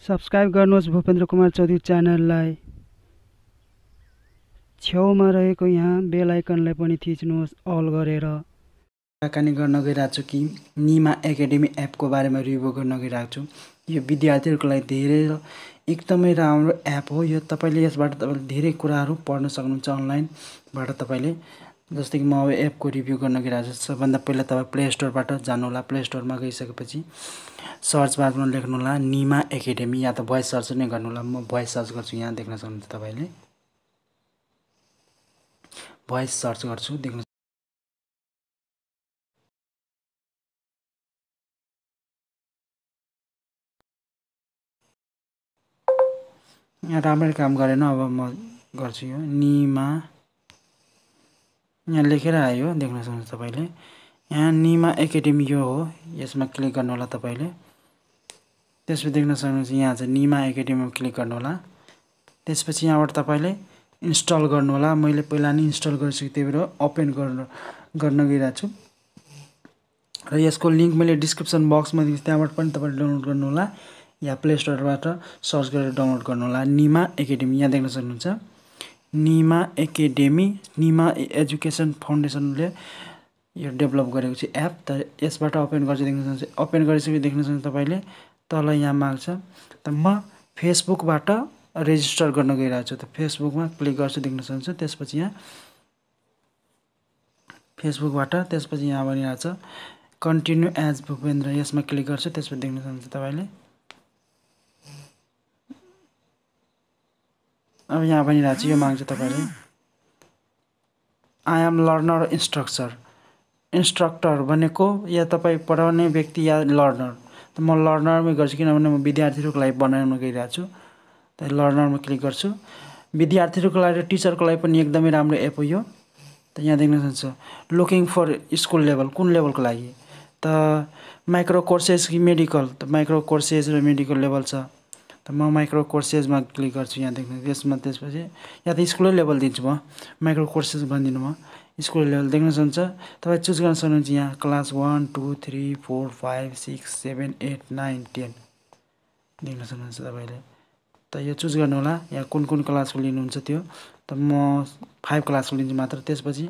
Subscribe गर्नुहोस् भुपेन्द्रकुमार च्यानललाई। छेउमा रहेको यहाँ बेल आइकनलाई पनि थिच्नुहोस् अल गरेर। कुराकानी गर्न गइरहेको छु कि नीमा एकाडेमी एपको बारेमा रिभ्यू गर्न गइरहेको छु। यो विद्यार्थीहरूको लागि धेरै एकदमै राम्रो एप हो। यो तपाईले यसबाट तपाईले धेरै कुराहरू पढ्न सक्नुहुन्छ अनलाइनबाट तपाईले। जस्तै कि म अब एपको रिभ्यू गर्न गइरहेको छु। सबभन्दा पहिला तपाईँ प्ले स्टोरबाट जानुहोला। प्ले स्टोरमा गइसकेपछि सर्च बारमा लेख्नुहोला नीमा एकाडेमी या त भोइस सर्च नै गर्नुहोला। म भोइस सर्च गर्छु। यहाँ देख्न सक्नुहुन्छ तपाईले। भोइस सर्च गर्छु देख्न यहाँ राम्ररी काम गरेन। अब म गर्छु यो नीमा। यहाँ लेखेर आयो देख्न सक्नुहुन्छ तपाईले। यहाँ नीमा एकाडेमी यो हो। यसमा क्लिक गर्नु होला तपाईले। त्यसपछि देख्न सक्नुहुन्छ यहाँ चाहिँ नीमा एकाडेमीमा क्लिक गर्नु होला। त्यसपछि यहाँबाट तपाईले इन्स्टल गर्नु होला। मैले पहिला नै इन्स्टल गरिसकेँ त्यही भएर ओपन गर्न गइरहेको छु। र यसको लिंक मैले डिस्क्रिप्सन बक्समा दिन्छु। त्यहाँबाट पनि तपाईले डाउनलोड गर्नु होला या प्ले स्टोरबाट सर्च गरेर डाउनलोड गर्नु होला नीमा एकाडेमी। यहाँ देख्न सक्नुहुन्छ नीमा एकाडेमी। नीमा एजुकेसन फाउन्डेसनले यो डेभलप गरेको छ एप। त यसबाट ओपन गर्छु देख्न सक्नुहुन्छ। ओपन गरिसकेपछि देख्न सक्नुहुन्छ तपाईले तल यहाँ माग्छ। त म फेसबुकबाट रेजिस्टर गर्न गइरहेको छु। त फेसबुकमा क्लिक गर्छु देख्न सक्नुहुन्छ। त्यसपछि यहाँ फेसबुकबाट त्यसपछि यहाँ भनिरहेछ कन्टिन्यू एज भूपेन्द्र। यसमा क्लिक गर्छु। त्यसपछि देख्न सक्नुहुन्छ तपाईले। अब यहाँ भनिरहेछ यो माग्छ तपाईले आई एम लर्नर इन्स्ट्रक्टर भनेको या तपाईँ पढाउने व्यक्ति या लर्नर। त म लर्नरमै गर्छु किनभने म विद्यार्थीहरूको लागि बनाउन गइरहेको छु। त लर्नरमा क्लिक गर्छु। विद्यार्थीहरूको लागि र टिचरको लागि पनि एकदमै राम्रो एप हो यो। त यहाँ देख्न सक्नुहुन्छ लुकिङ फर स्कुल लेभल कुन लेभलको लागि। त माइक्रो कोर्सेस कि मेडिकल। त माइक्रो कोर्सेस र मेडिकल लेभल छ। त म माइक्रो कोर्सेसमा क्लिक गर्छु। यहाँ देख्न यसमा त्यसपछि या त स्कुलै लेभल दिन्छु म। माइक्रो कोर्सेस भन्दिनँ म स्कुल लेभल। देख्न सक्नुहुन्छ तपाईँ चुज गर्न सक्नुहुन्छ यहाँ क्लास 1 2 3 4 5 6 7 8 9 10 देख्न सक्नुहुन्छ तपाईले। त यो चुज गर्नु होला यहाँ कुन क्लासको लिनुहुन्छ त्यो। त म 5 क्लासको लिन्छु मात्र। त्यसपछि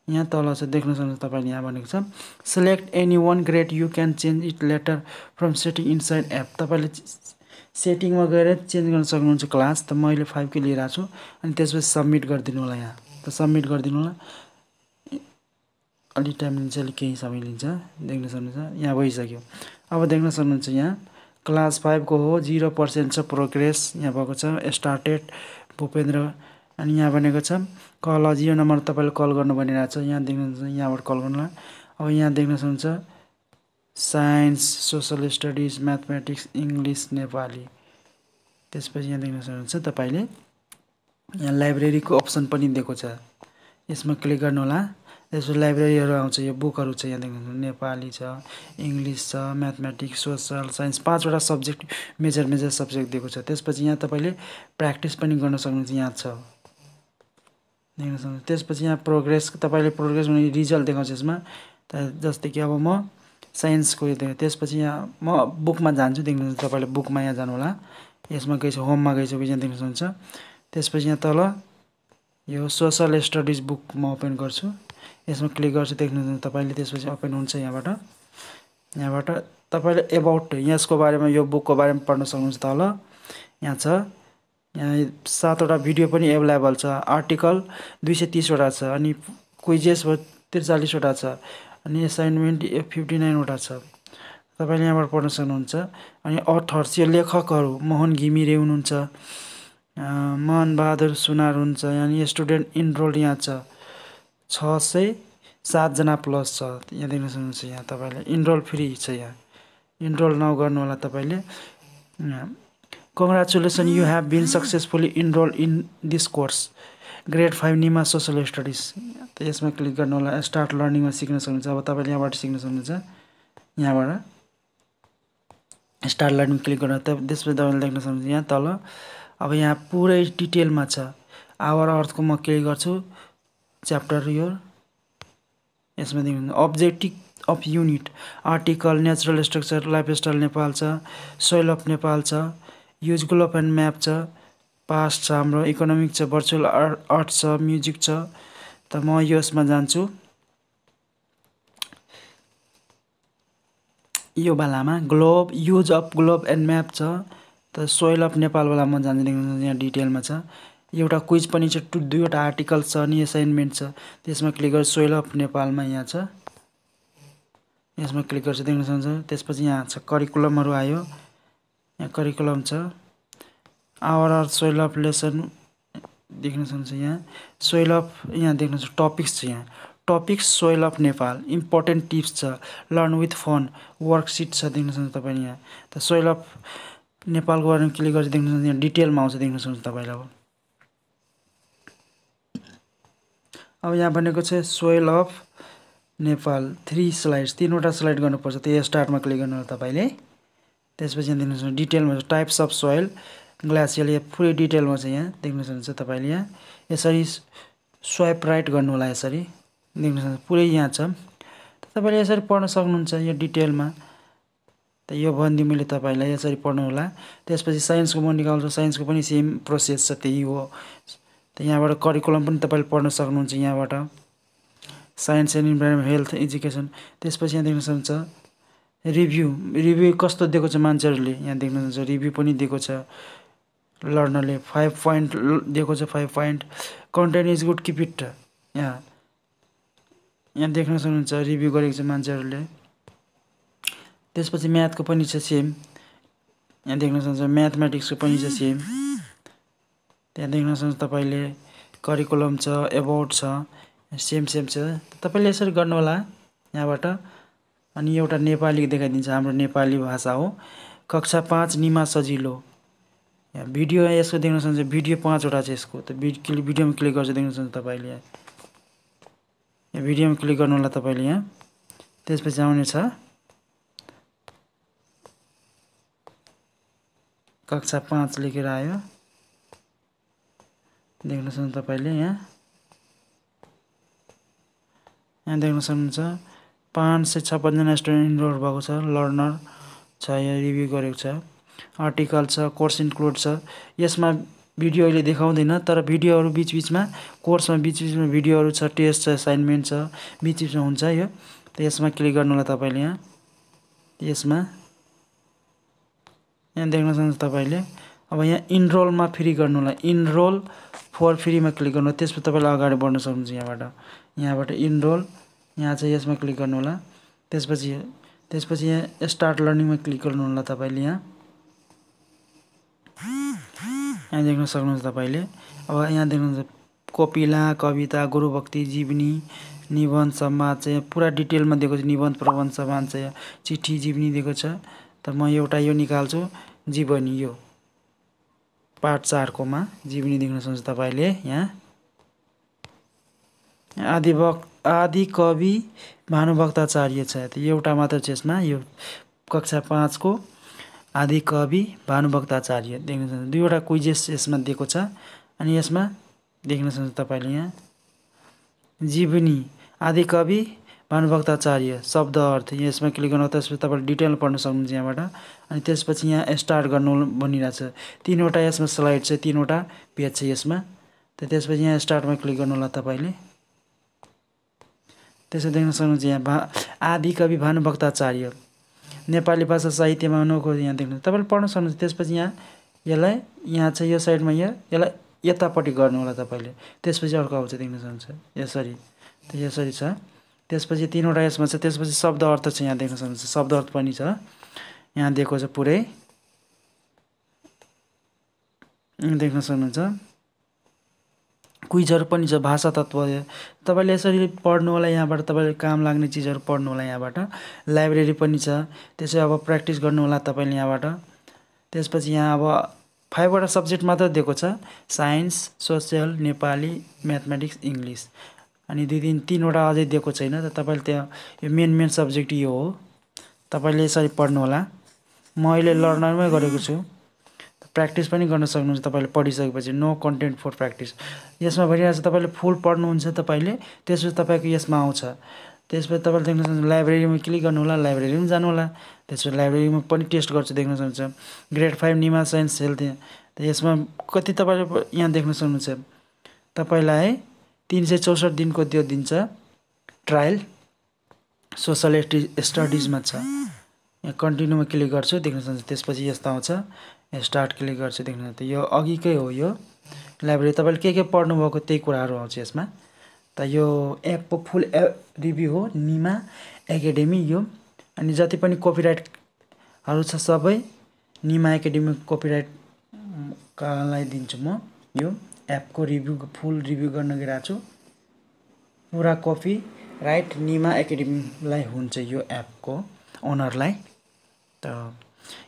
यहाँ तल छ देख्न सक्नुहुन्छ तपाईले यहाँ भनेको छ select any one grade you can change it later from setting inside app. तपाईले सेटिङमा गएर चेन्ज गर्न सक्नुहुन्छ क्लास। त मैले 5 को लिएर आछु अनि त्यसपछि सबमिट गरिदिनु होला यहाँ। त सबमिट गरिदिनु होला। अलि टाइम लिन्छ अलि केही समय लिन्छ देख्न सक्नुहुन्छ। यहाँ भइसक्यो। अब देख्न सक्नुहुन्छ यहाँ क्लास 5 को हो 0% छ प्रोग्रेस यहाँ भएको छ स्टार्टेड भूपेन्द्र। अनि यहाँ भनेको छ कल यो नम्बर तपाईले कल गर्नु भनिरहेको छ। यहाँ देख्न सक्नुहुन्छ यहाँबाट कल गर्नु होला। अब यहाँ देख्न सक्नुहुन्छ science social studies mathematics English Nepali. त्यसपछि यहाँ देख्न सक्नुहुन्छ तपाईले यहाँ लाइब्रेरीको अप्सन पनि दिएको छ। यसमा क्लिक गर्नु होला। त्यसपछि लाइब्रेरीहरू आउँछ। यो बुकहरू छ यहाँ देख्नुहुन्छ नेपाली छ इङ्ग्लिस छ म्याथमेटिक्स सोशल साइन्स 5 वटा सब्जेक्ट मेजर सब्जेक्ट दिएको छ। त्यसपछि यहाँ तपाईले प्र्याक्टिस पनि गर्न सक्नुहुन्छ यहाँ छ देख्न सक्नुहुन्छ। त्यसपछि यहाँ प्रोग्रेस तपाईले प्रोग्रेस भने रिजल्ट देखाउँछ यसमा। त जस्तै कि अब म साइन्सको यो देखेँ। त्यसपछि यहाँ म बुकमा जान्छु देख्न सक्नुहुन्छ तपाईले बुकमा यहाँ जानु होला। यसमा गइसक्यो होममा गइसकेपछि यहाँ देख्न सक्नुहुन्छ। त्यसपछि यहाँ तल यो सोशल स्टडिज बुक म ओपन गर्छु। यसमा क्लिक गर्छु देख्न सक्नुहुन्छ तपाईले। त्यसपछि ओपन हुन्छ यहाँबाट तपाईले एबाउट यसको बारेमा यो बुकको बारेमा पढ्न सक्नुहुन्छ। तल यहाँ छ यहाँ 7 वटा भिडियो पनि अवेलेबल छ। आर्टिकल 230 वटा छ अनि क्विजेस 43 वटा छ अनि असाइनमेन्ट 59 वटा छ। तपाईले यहाँबाट पढ्न सक्नुहुन्छ। अनि अथर्स यो लेखकहरू मोहन घिमिरे हुनुहुन्छ मन बहादुर सुनार हुन्छ। अनि स्टुडेन्ट इनरोल्ड यहाँ छ 607 जना प्लस छ। यहाँ देख्न सक्नुहुन्छ यहाँ तपाईले इनरोल फ्री छ। यहाँ इनरोल नाउ गर्नु होला तपाईले। Congratulation you have been successfully enrolled in this course grade 5 नीमा सोशल स्टडिज। त यसमा क्लिक गर्नु होला। स्टार्ट लर्निङमा सिक्न सक्नुहुन्छ। अब तपाईले यहाँबाट सिक्न सक्नुहुन्छ। यहाँबाट स्टार्ट लर्निङ क्लिक गर्नु। त्यसपछि तपाईले देख्न सक्नुहुन्छ यहाँ तल। अब यहाँ पुरै डिटेलमा छ। आवर अर्थको म क्लिक गर्छु च्याप्टर यो यसमा देख्नु objective of unit article natural structure lifestyle Nepal छ सोइल अफ नेपाल छ युज ग्लोब एन्ड म्याप छ, पास्ट छ हाम्रो, इकोनोमिक छ, भर्चुअल आर्ट छ, म्युजिक छ। त म यसमा जान्छु यो वालामा globe use of globe and map छ। त सोइल अफ नेपालवाला म जान्छु, देख्नुहुन्छ यहाँ डिटेलमा छ। एउटा क्विज पनि छ, दुईवटा आर्टिकल छ अनि असाइनमेन्ट छ। त्यसमा क्लिक गरेर सोइल अफ नेपालमा यहाँ छ, यसमा क्लिक गर्छ, देख्न सक्नुहुन्छ। त्यसपछि यहाँ छ करिकुलमहरू आयो, यहाँ करिकुलम छ। आवर सोइल अफ लेसन देख्न सक्नुहुन्छ यहाँ। सोइल अफ यहाँ देख्न सक्नुहुन्छ टपिक्स छ, यहाँ topics soil of Nepal, important tips छ, लर्न विथ फन, वर्कसिट छ, देख्न सक्नुहुन्छ तपाईँले यहाँ। त सोइल अफ नेपालको बारेमा क्लिक गरेर देख्न सक्नुहुन्छ यहाँ डिटेलमा आउँछ, देख्न सक्नुहुन्छ तपाईँले। अब यहाँ भनेको छ सोइल अफ नेपाल 3 स्लाइड्स, 3वटा स्लाइड गर्नुपर्छ। त्यो स्टार्टमा क्लिक गर्नु होला तपाईँले। त्यसपछि यहाँ देख्न सक्नुहुन्छ डिटेलमा छ, टाइप्स अफ सोइल, ग्लासियल, यहाँ पुरै डिटेलमा छ, यहाँ देख्न सक्नुहुन्छ तपाईँले। यहाँ यसरी स्वाइप राइट गर्नु होला, यसरी देख्न सक्नुहुन्छ पुरै यहाँ छ। तपाईँले यसरी पढ्न सक्नुहुन्छ यो डिटेलमा। त यो भनिदिएँ मैले तपाईँलाई, यसरी पढ्नु होला। त्यसपछि साइन्सको म निकाल्छु, साइन्सको पनि सेम प्रोसेस छ, त्यही हो। त यहाँबाट करिकुलम पनि तपाईँले पढ्न सक्नुहुन्छ यहाँबाट, science and environment, health, education. त्यसपछि यहाँ देख्न सक्नुहुन्छ रिभ्यू कस्तो दिएको छ मान्छेहरूले, यहाँ देख्न सक्नुहुन्छ रिभ्यू पनि दिएको छ। लर्नरले 5 पोइन्ट दिएको छ, 5 point. Content is good, keep it, यहाँ देख्न सक्नुहुन्छ रिभ्यू गरेको छ मान्छेहरूले। त्यसपछि म्याथको पनि छ सेम, यहाँ देख्न सक्नुहुन्छ म्याथमेटिक्सको पनि छ सेम, त्यहाँ देख्न सक्नुहुन्छ तपाईँले। करिकुलम छ, एबाउट छ, सेम छ। तपाईँले यसरी गर्नु होला यहाँबाट। अनि एउटा नेपाली देखाइदिन्छ, हाम्रो नेपाली भाषा हो। कक्षा 5 निमा सजिलो, यहाँ भिडियो यसको देख्न सक्नुहुन्छ, भिडियो 5वटा छ यसको। त भिडियोमा क्लिक गर्छ, देख्न सक्नुहुन्छ तपाईँले यहाँ भिडियोमा क्लिक गर्नु होला तपाईँले यहाँ। त्यसपछि आउने छ कक्षा 5 लेखेर आयो, देख्न सक्नुहुन्छ तपाईँले यहाँ देख्न सक्नुहुन्छ 556 जना स्टुडेन्ट इनरोल भएको छ, लर्नर छ, यहाँ रिभ्यू गरेको छ। आर्टिकल छ, कोर्स इन्क्लुड छ। यसमा भिडियो अहिले देखाउँदैन, तर भिडियोहरू बिचबिचमा, कोर्समा बिचबिचमा भिडियोहरू छ, टेस्ट छ, असाइनमेन्ट छ, बिचबिचमा हुन्छ यो। त यसमा क्लिक गर्नु होला तपाईँले यहाँ। यसमा यहाँ देख्न सक्नुहुन्छ तपाईँले। अब यहाँ इनरोलमा फ्री गर्नु होला, इनरोल फर फ्रीमा क्लिक गर्नु, त्यसपछि तपाईँले अगाडि बढ्न सक्नुहुन्छ यहाँबाट इनरोल यहाँ चाहिँ यसमा क्लिक गर्नु होला। त्यसपछि यहाँ स्टार्ट लर्निङमा क्लिक गर्नु होला तपाईँले यहाँ देख्न सक्नुहुन्छ तपाईँले। अब यहाँ देख्नुहुन्छ कोपिला, कविता, गुरुभक्ति, जीवनी, निबन्ध, समाज चाहिँ पुरा डिटेलमा दिएको छ। निबन्ध, प्रबन्ध, समाज चाहिँ चिठी, जीवनी दिएको छ। त म एउटा यो निकाल्छु, जीवनी, यो पार्ट 4कोमा जीवनी देख्न सक्नुहुन्छ तपाईँले यहाँ। आदि कवि भानुभक्ताचार्य छ, त एउटा मात्र छ यसमा, यो कक्षा 5को आदि कवि भानुभक्ताचार्य देख्न सक्नुहुन्छ। दुईवटा क्विजेस यसमा दिएको छ। अनि यसमा देख्न सक्नुहुन्छ तपाईँले यहाँ जीवनी आदि कवि भानुभक्ताचार्य शब्द अर्थ, यसमा क्लिक गर्नु, त्यसपछि तपाईँले डिटेल पढ्न सक्नुहुन्छ यहाँबाट। अनि त्यसपछि यहाँ स्टार्ट गर्नु भनिरहेको छ। 3वटा यसमा स्लाइड छ, 3वटा पेज छ यसमा। त त्यसपछि यहाँ स्टार्टमा क्लिक गर्नु होला तपाईँले। त्यसो देख्न सक्नुहुन्छ यहाँ आदि कवि भानुभक्ताचार्य नेपाली भाषा साहित्यमा अनौठो, यहाँ देख्नु तपाईँले पढ्न सक्नुहुन्छ। त्यसपछि यहाँ यसलाई यहाँ छ, यो साइडमा यसलाई यतापट्टि गर्नु होला तपाईँले। त्यसपछि अर्को आउँछ, देख्न सक्नुहुन्छ यसरी, त यसरी छ। त्यसपछि 3वटा यसमा छ। त्यसपछि शब्द अर्थ छ, यहाँ देख्न सक्नुहुन्छ शब्द अर्थ पनि छ, यहाँ दिएको छ पुरै, देख्न सक्नुहुन्छ। क्विजहरू पनि छ, भाषा तत्त्व तपाईँले यसरी पढ्नु होला यहाँबाट। तपाईँले काम लाग्ने चिजहरू पढ्नु होला यहाँबाट। लाइब्रेरी पनि छ, त्यसै अब प्र्याक्टिस गर्नु होला तपाईँले यहाँबाट। त्यसपछि यहाँ अब 5वटा सब्जेक्ट मात्र दिएको छ, science, social, Nepali, mathematics, English. अनि 3वटा अझै दिएको छैन। त तपाईँले त्यहाँ यो मेन सब्जेक्ट यो हो, तपाईँले यसरी पढ्नु होला। म अहिले लर्नरमै गरेको छु, प्र्याक्टिस पनि गर्न सक्नुहुन्छ तपाईँले पढिसकेपछि। नो कन्टेन्ट फर प्र्याक्टिस यसमा भनिरहेको छ, तपाईँले फुल पढ्नुहुन्छ तपाईँले, त्यसपछि तपाईँको यसमा आउँछ। त त्यसपछि तपाईँले देख्न सक्नुहुन्छ लाइब्रेरीमा क्लिक गर्नु होला, लाइब्रेरीमा जानु होला। त्यसपछि लाइब्रेरीमा पनि टेस्ट गर्छु देख्न सक्नुहुन्छ। ग्रेड 5 निमा साइन्स हेल्थ, त यसमा कति तपाईँले यहाँ देख्न सक्नुहुन्छ तपाईँलाई 364 दिनको त्यो दिन्छ ट्रायल, सोसल स्टडिजमा छ। यहाँ कन्टिन्यूमा क्लिक गर्छु देख्न सक्नुहुन्छ। त्यसपछि यस्तो आउँछ, स्टार्ट क्लिक गर्छु देख्न सक्नुहुन्छ। यो अघिकै हो, यो लाइब्रेरी तपाईँले के पढ्नु भएको त्यही कुराहरू आउँछ यसमा। त यो एपको फुल रिभ्यू हो निमा एकाडेमी यो। अनि जति पनि कपिराइटहरू छ सबै निमा एकाडेमी कपिराइटकालाई दिन्छु म। यो एपको रिभ्यू फुल रिभ्यू गर्न गइरहेको छु। पुरा कपी राइट निमा एकाडेमीलाई हुन्छ, यो एपको ओनरलाई। त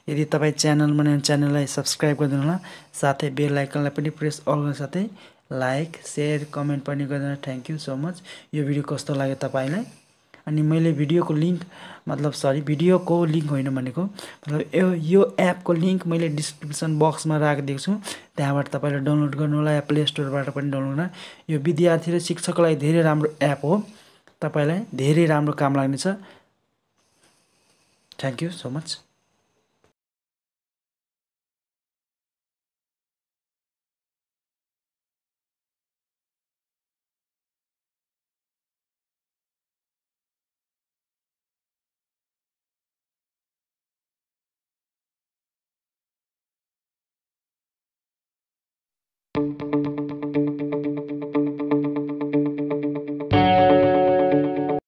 यदि तपाईँ च्यानलमा नयाँ च्यानललाई सब्सक्राइब गरिदिनु होला, साथै बेल आइकनलाई पनि प्रेस अल गर्न, साथै लाइक सेयर कमेन्ट पनि गरिदिनु। Thank you so much. यो भिडियो कस्तो लाग्यो तपाईँलाई? अनि मैले भिडियोको लिङ्क भिडियोको लिङ्क होइन भनेको, मतलब यो एपको लिङ्क मैले डिस्क्रिप्सन बक्समा राखिदिएको छु। त्यहाँबाट तपाईँले डाउनलोड गर्नु होला, या प्ले स्टोरबाट पनि डाउनलोड गर्नु। यो विद्यार्थी र शिक्षकको लागि धेरै राम्रो एप हो, तपाईँलाई धेरै राम्रो काम लाग्नेछ। Thank you so much.